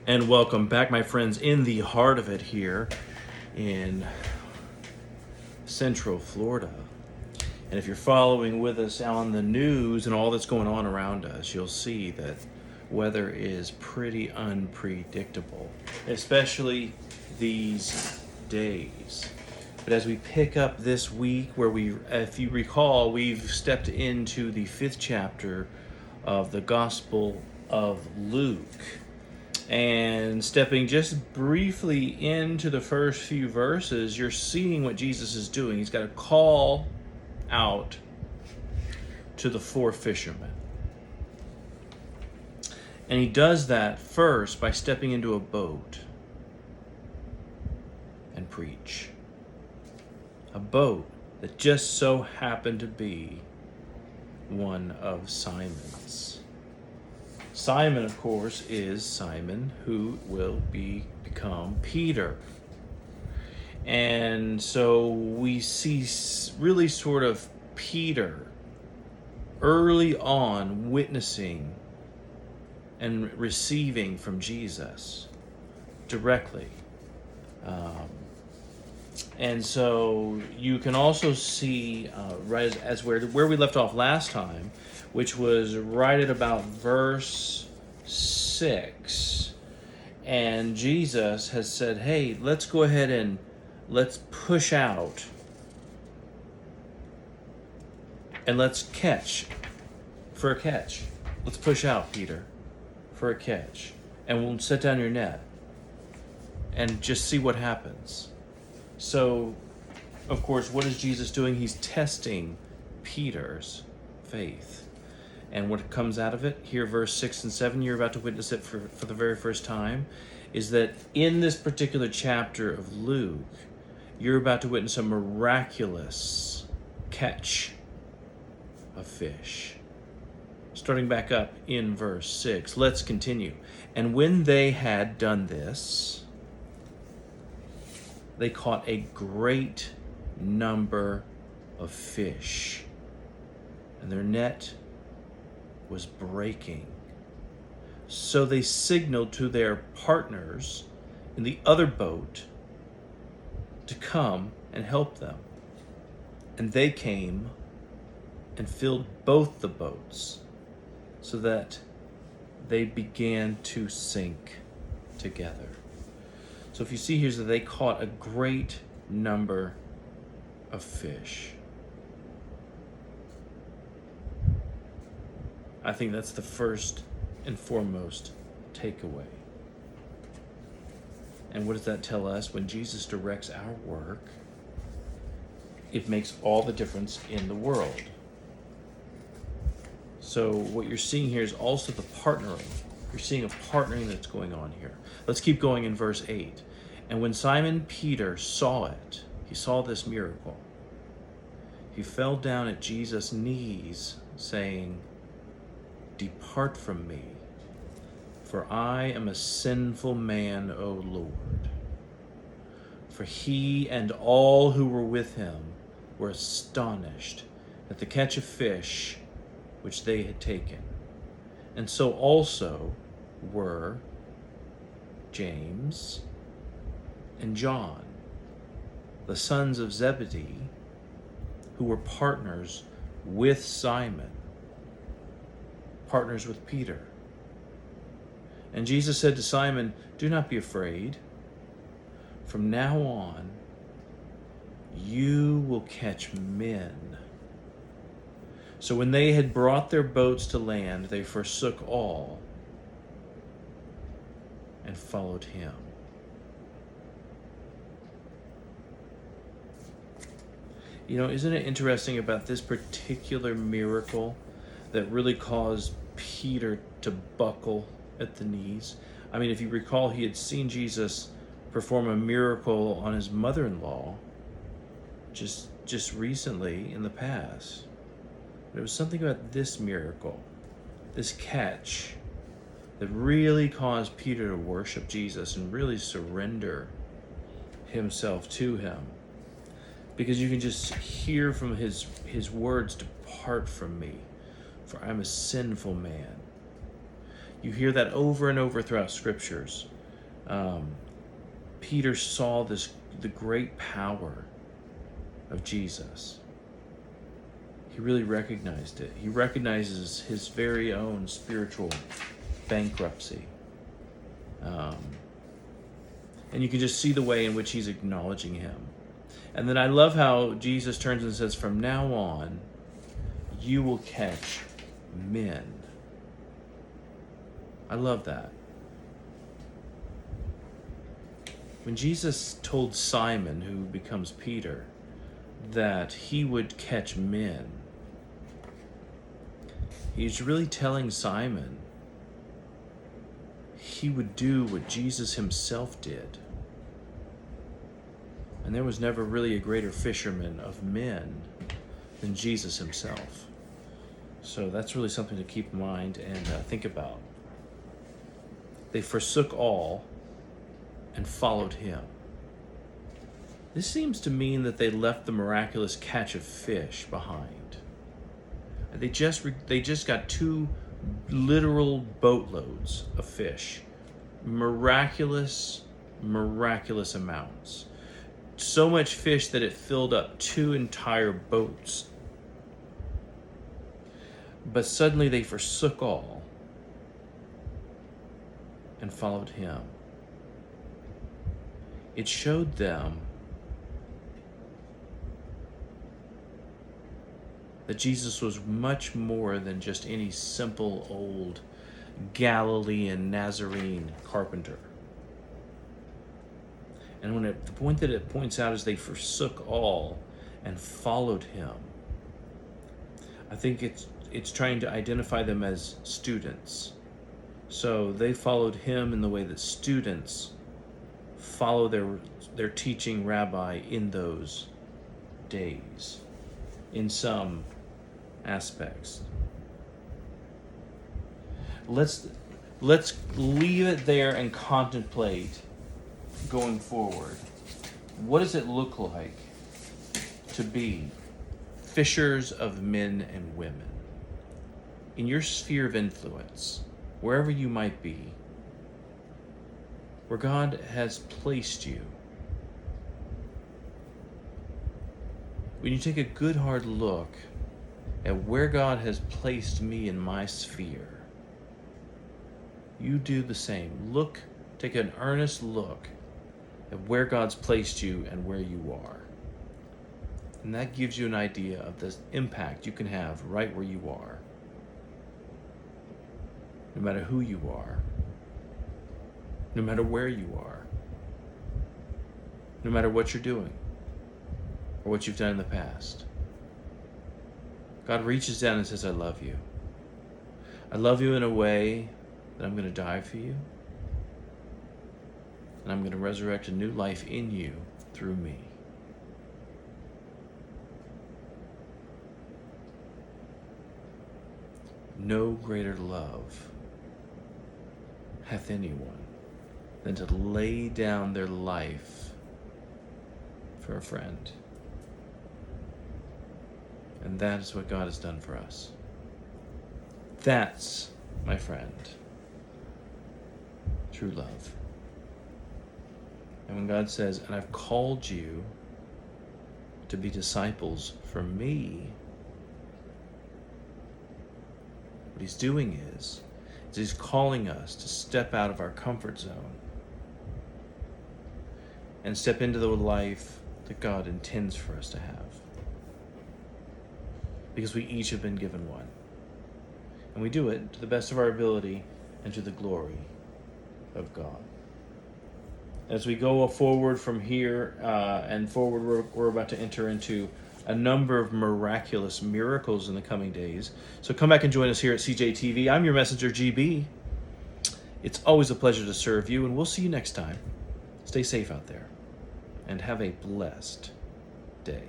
And welcome back, my friends, in the heart of it here in Central Florida. And if you're following with us on the news and all that's going on around us, you'll see that weather is pretty unpredictable, especially these days. But as we pick up this week, where if you recall, we've stepped into the 5th chapter of the Gospel of Luke. And stepping just briefly into the first few verses, you're seeing what Jesus is doing. He's got a call out to the 4 fishermen. And he does that first by stepping into a boat and preach. A boat that just so happened to be one of Simon's. Simon, of course, is Simon, who will become Peter. And so we see really sort of Peter early on witnessing and receiving from Jesus directly. And so you can also see right as where we left off last time, which was right at about verse 6. And Jesus has said, hey, let's go ahead and let's push out and let's catch for a catch. Let's push out, Peter, for a catch. And we'll set down your net and just see what happens. So, of course, what is Jesus doing? He's testing Peter's faith. And what comes out of it, here verse 6 and 7, you're about to witness it for the very first time, is that in this particular chapter of Luke, you're about to witness a miraculous catch of fish. Starting back up in verse 6, let's continue. And when they had done this, they caught a great number of fish, and their net was breaking. So they signaled to their partners in the other boat to come and help them. And they came and filled both the boats so that they began to sink together. So if you see here, that they caught a great number of fish. I think that's the first and foremost takeaway. And what does that tell us? When Jesus directs our work, it makes all the difference in the world. So what you're seeing here is also the partnering. You're seeing a partnering that's going on here. Let's keep going in verse 8. And when Simon Peter saw it, he saw this miracle, he fell down at Jesus' knees, saying, "Depart from me, for I am a sinful man, O Lord." For he and all who were with him were astonished at the catch of fish which they had taken. And so also were James and John, the sons of Zebedee, who were partners with Simon, partners with Peter. And Jesus said to Simon, "Do not be afraid. From now on, you will catch men." So when they had brought their boats to land, they forsook all and followed him. You know, isn't it interesting about this particular miracle that really caused Peter to buckle at the knees? I mean, if you recall, he had seen Jesus perform a miracle on his mother-in-law just recently in the past. But it was something about this miracle, this catch, that really caused Peter to worship Jesus and really surrender himself to him. Because you can just hear from his words, "Depart from me, for I'm a sinful man." You hear that over and over throughout scriptures. Peter saw the great power of Jesus. He really recognized it. He recognizes his very own spiritual bankruptcy. And you can just see the way in which he's acknowledging him. And then I love how Jesus turns and says, from now on, you will catch men. I love that. When Jesus told Simon, who becomes Peter, that he would catch men, he's really telling Simon he would do what Jesus himself did. And there was never really a greater fisherman of men than Jesus himself. So that's really something to keep in mind and think about. They forsook all and followed him. This seems to mean that they left the miraculous catch of fish behind. They just got 2 literal boatloads of fish. Miraculous amounts. So much fish that it filled up 2 entire boats. But suddenly they forsook all and followed him. It showed them that Jesus was much more than just any simple old Galilean Nazarene carpenter. And the point that it points out is they forsook all and followed him. I think it's trying to identify them as students. So they followed him in the way that students follow their teaching rabbi in those days, in some aspects. Let's leave it there and contemplate going forward. What does it look like to be fishers of men and women in your sphere of influence, wherever you might be, where God has placed you? When you take a good hard look at where God has placed me in my sphere, you do the same. Take an earnest look at where God's placed you and where you are. And that gives you an idea of the impact you can have right where you are. No matter who you are. No matter where you are. No matter what you're doing or what you've done in the past. God reaches down and says, I love you. I love you in a way that I'm going to die for you. And I'm going to resurrect a new life in you through me. No greater love hath anyone than to lay down their life for a friend. And that is what God has done for us. That's, my friend, true love. And when God says, and I've called you to be disciples for me, what he's doing is he's calling us to step out of our comfort zone and step into the life that God intends for us to have. Because we each have been given one. And we do it to the best of our ability and to the glory of God. As we go forward from here and forward, we're about to enter into a number of miraculous miracles in the coming days. So come back and join us here at CJTV. I'm your messenger, GB. It's always a pleasure to serve you, and we'll see you next time. Stay safe out there, and have a blessed day.